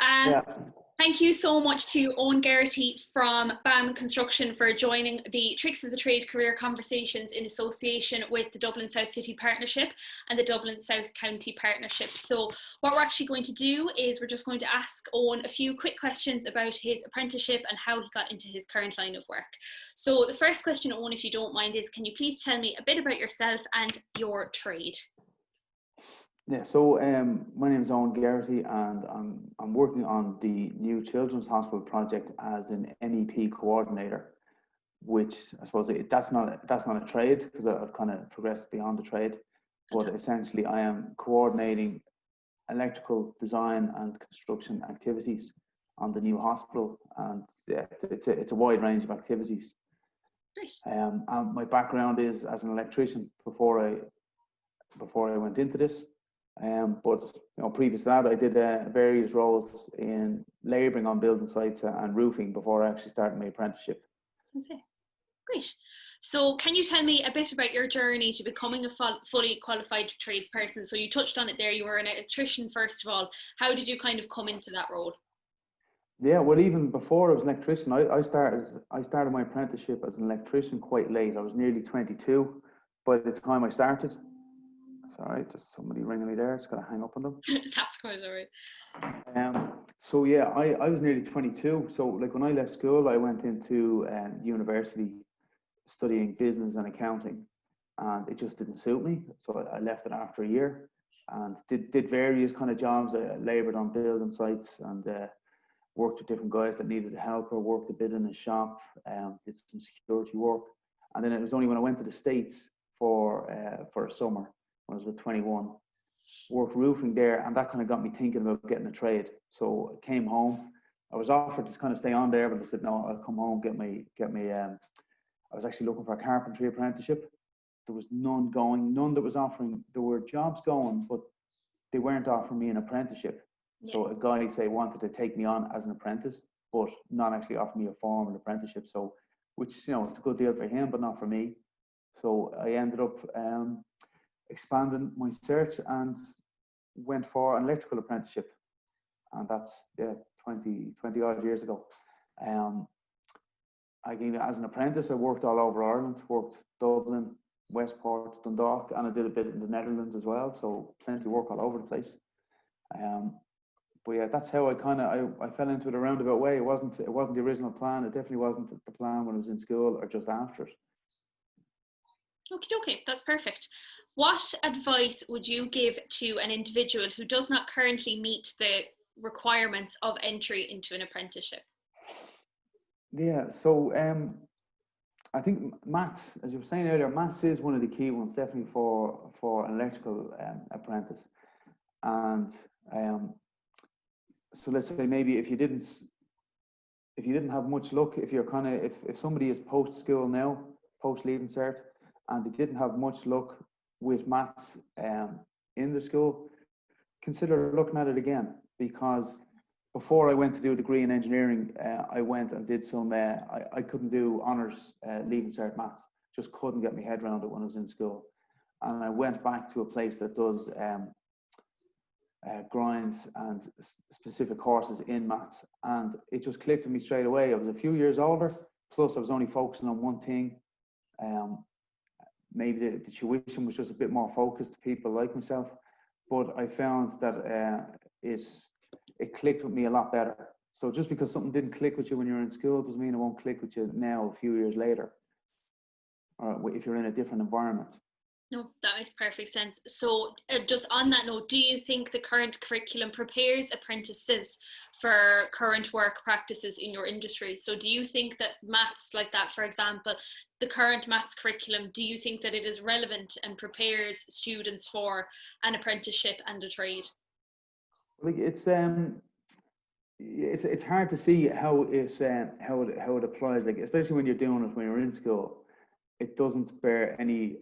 Yeah. Thank you so much to Eoghan Gerathy from BAM Construction for joining the Tricks of the Trade career conversations in association with the Dublin South City Partnership and the Dublin South County Partnership. So what we're actually going to do is we're just going to ask Eoghan a few quick questions about his apprenticeship and how he got into his current line of work. So the first question, Eoghan, if you don't mind, is can you please tell me a bit about yourself and your trade? Yeah, so my name is Eoghan Gerathy, and I'm working on the new Children's Hospital project as an MEP coordinator, which I suppose that's not a trade because I've kind of progressed beyond the trade, but essentially I am coordinating electrical design and construction activities on the new hospital, and yeah, it's a wide range of activities. And my background is as an electrician before I went into this. But previous to that, I did various roles in labouring on building sites and roofing before I actually started my apprenticeship. Okay, great. So can you tell me a bit about your journey to becoming a fully qualified tradesperson? So you touched on it there, you were an electrician first of all. How did you kind of come into that role? Yeah, well, even before I was an electrician, I started my apprenticeship as an electrician quite late. I was nearly 22 by the time I started. Sorry, just somebody ringing me there. Just got to hang up on them. That's quite all right. So yeah, I was nearly 22. So like when I left school, I went into university studying business and accounting, and it just didn't suit me. So I left it after a year and did various kind of jobs. I laboured on building sites and worked with different guys that needed help, or worked a bit in a shop, did some security work. And then it was only when I went to the States for a summer, when I was about 21, worked roofing there, and that kind of got me thinking about getting a trade. So I came home. I was offered to kind of stay on there, but I said no, I'll come home, get me. I was actually looking for a carpentry apprenticeship. There was none going, none that was offering. There were jobs going, but they weren't offering me an apprenticeship. Yeah. So a guy wanted to take me on as an apprentice, but not actually offer me a formal apprenticeship. So, which it's a good deal for him, but not for me. So I ended up expanding my search and went for an electrical apprenticeship, and that's 20 odd years ago. As an apprentice, I worked all over Ireland, worked Dublin, Westport, Dundalk, and I did a bit in the Netherlands as well, so plenty of work all over the place. But yeah, that's how I fell into it a roundabout way. It wasn't the original plan. It definitely wasn't the plan when I was in school or just after it. Okay, that's perfect. What advice would you give to an individual who does not currently meet the requirements of entry into an apprenticeship? Yeah, so I think maths, as you were saying earlier, maths is one of the key ones, definitely for an electrical apprentice. And so let's say maybe if you didn't have much luck, if somebody is post school now, post leaving cert, and they didn't have much luck with maths in the school, consider looking at it again. Because before I went to do a degree in engineering, I went and did some, I couldn't do honours leaving cert maths, just couldn't get my head around it when I was in school. And I went back to a place that does grinds and specific courses in maths, and it just clicked with me straight away. I was a few years older, plus I was only focusing on one thing. Maybe the tuition was just a bit more focused to people like myself, but I found that it clicked with me a lot better. So just because something didn't click with you when you're in school doesn't mean it won't click with you now, a few years later, or if you're in a different environment. No, that makes perfect sense. So just on that note, do you think the current curriculum prepares apprentices for current work practices in your industry? So do you think that maths like that, for example, the current maths curriculum, do you think that it is relevant and prepares students for an apprenticeship and a trade? Like it's hard to see how it applies, like especially when you're doing it when you're in school. It doesn't bear any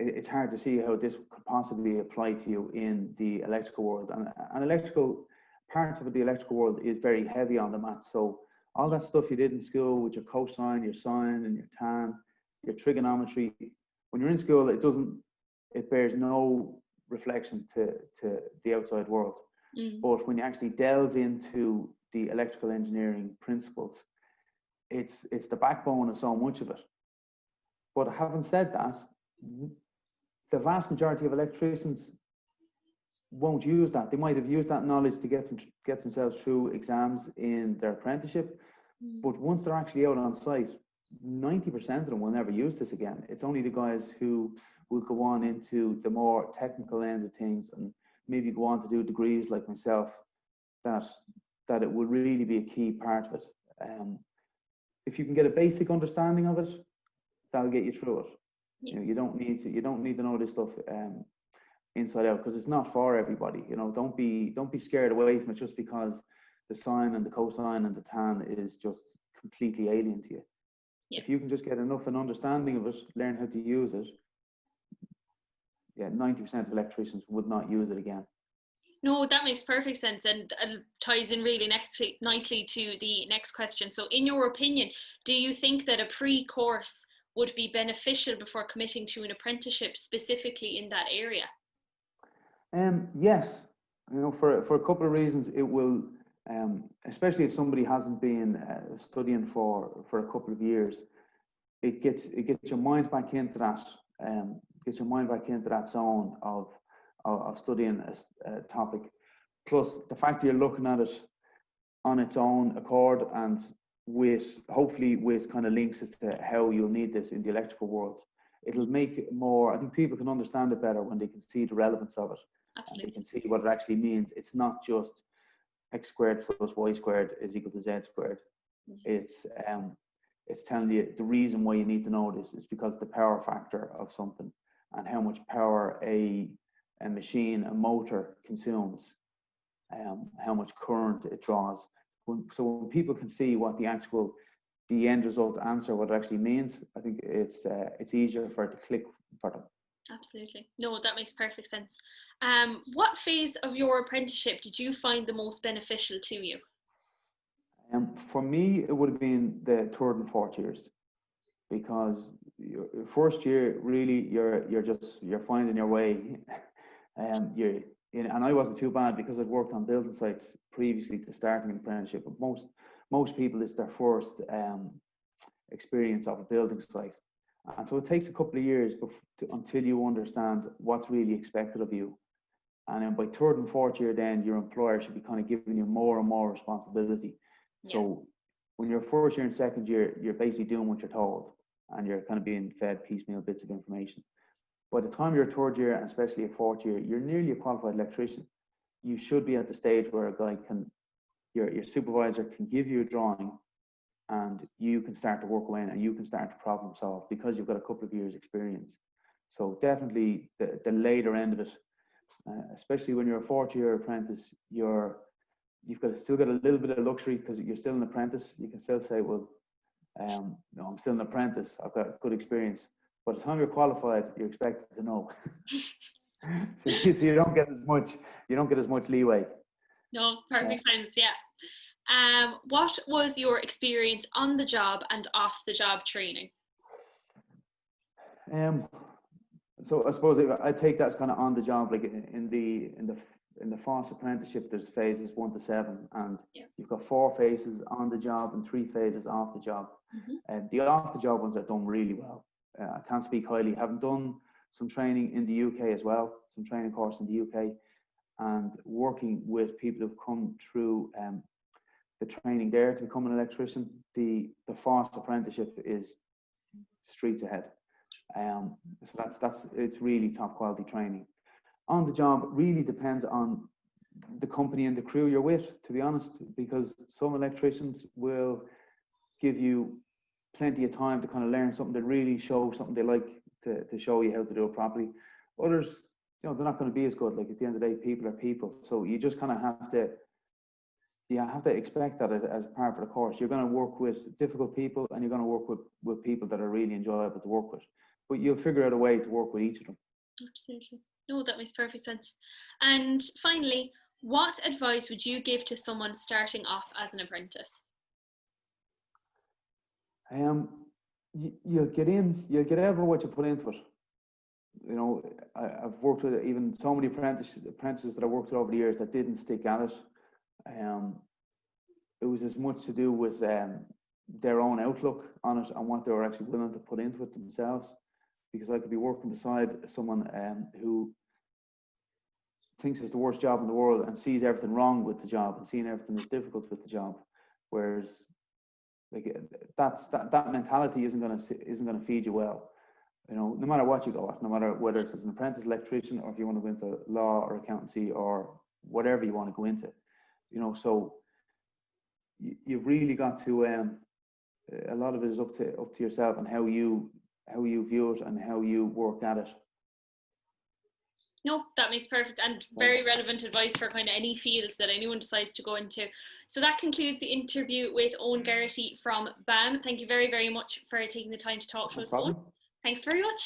it's hard to see how this could possibly apply to you in the electrical world. And electrical, part of the electrical world is very heavy on the maths. So all that stuff you did in school with your cosine, your sine, and your tan, your trigonometry, when you're in school, it bears no reflection to the outside world. Mm. But when you actually delve into the electrical engineering principles, it's the backbone of so much of it. But having said that, the vast majority of electricians won't use that. They might have used that knowledge to get themselves through exams in their apprenticeship, but once they're actually out on site, 90% of them will never use this again. It's only the guys who will go on into the more technical ends of things and maybe go on to do degrees like myself, that it will really be a key part of it. If you can get a basic understanding of it, that'll get you through it. Yeah. You know, you don't need to know this stuff inside out, because it's not for everybody. You know, don't be scared away from it just because the sine and the cosine and the tan is just completely alien to you. Yeah. If you can just get enough an understanding of it, learn how to use it, 90% of electricians would not use it again. No, that makes perfect sense, and ties in really nicely to the next question. So in your opinion, do you think that a pre-course would be beneficial before committing to an apprenticeship specifically in that area? Yes, you know, for a couple of reasons. It will, especially if somebody hasn't been studying for a couple of years, it gets your mind back into that, zone of studying a topic. Plus the fact that you're looking at it on its own accord, and hopefully with kind of links as to how you'll need this in the electrical world. It'll make it more, I think people can understand it better when they can see the relevance of it. Absolutely. And they can see what it actually means. It's not just x squared plus y squared is equal to z squared. Mm-hmm. It's telling you the reason why you need to know this is because of the power factor of something and how much power a machine, a motor consumes, how much current it draws. So when people can see what the end result answer, what it actually means, I think it's easier for it to click for them. Absolutely. No, that makes perfect sense. What phase of your apprenticeship did you find the most beneficial to you? For me, it would have been the third and fourth years, because your first year, really, you're finding your way. And I wasn't too bad because I'd worked on building sites previously to starting an apprenticeship. But most people, it's their first experience of a building site. And so it takes a couple of years until you understand what's really expected of you. And then by third and fourth year, then your employer should be kind of giving you more and more responsibility. Yeah. So when you're first year and second year, you're basically doing what you're told, and you're kind of being fed piecemeal bits of information. By the time you're third year, and especially a fourth year, you're nearly a qualified electrician. You should be at the stage where a guy your supervisor can give you a drawing, and you can start to work away and you can start to problem solve because you've got a couple of years experience. So definitely the later end of it, especially when you're a fourth year apprentice, you've still got a little bit of luxury because you're still an apprentice. You can still say, well, no, I'm still an apprentice. I've got good experience. By the time you're qualified, you're expected to know. So you don't get as much leeway. No, perfect sense. Yeah. What was your experience on the job and off the job training? So I suppose I take that as kind of on the job, like in the FOSS apprenticeship, there's phases 1 to 7, and you've got 4 phases on the job and 3 phases off the job. Mm-hmm. The off the job ones are done really well. I can't speak highly. Having done some training in the UK as well, some training course in the UK, and working with people who've come through the training there to become an electrician, the FOSS apprenticeship is streets ahead. So it's really top quality training. On the job really depends on the company and the crew you're with, to be honest, because some electricians will give you plenty of time to kind of learn something, to really show something they like, to show you how to do it properly. Others, they're not going to be as good. Like, at the end of the day, people are people. So you just kind of have to expect that as part of the course. You're going to work with difficult people, and you're going to work with people that are really enjoyable to work with. But you'll figure out a way to work with each of them. Absolutely. No, that makes perfect sense. And finally, what advice would you give to someone starting off as an apprentice? You'll get over what you put into it. you know, I've worked with even so many apprentices that I worked with over the years that didn't stick at it. It was as much to do with their own outlook on it and what they were actually willing to put into it themselves. Because I could be working beside someone who thinks it's the worst job in the world and sees everything wrong with the job and seeing everything as difficult with the job, whereas like that mentality isn't gonna feed you well. You know, no matter what you go at, no matter whether it's as an apprentice electrician or if you want to go into law or accountancy or whatever you want to go into, you know. So you've really got to a lot of it is up to yourself and how you view it and how you work at it. No, that makes perfect and very relevant advice for kind of any field that anyone decides to go into. So that concludes the interview with Eoghan Gerathy from BAM. Thank you very, very much for taking the time to talk to us, Eoghan. Thanks very much.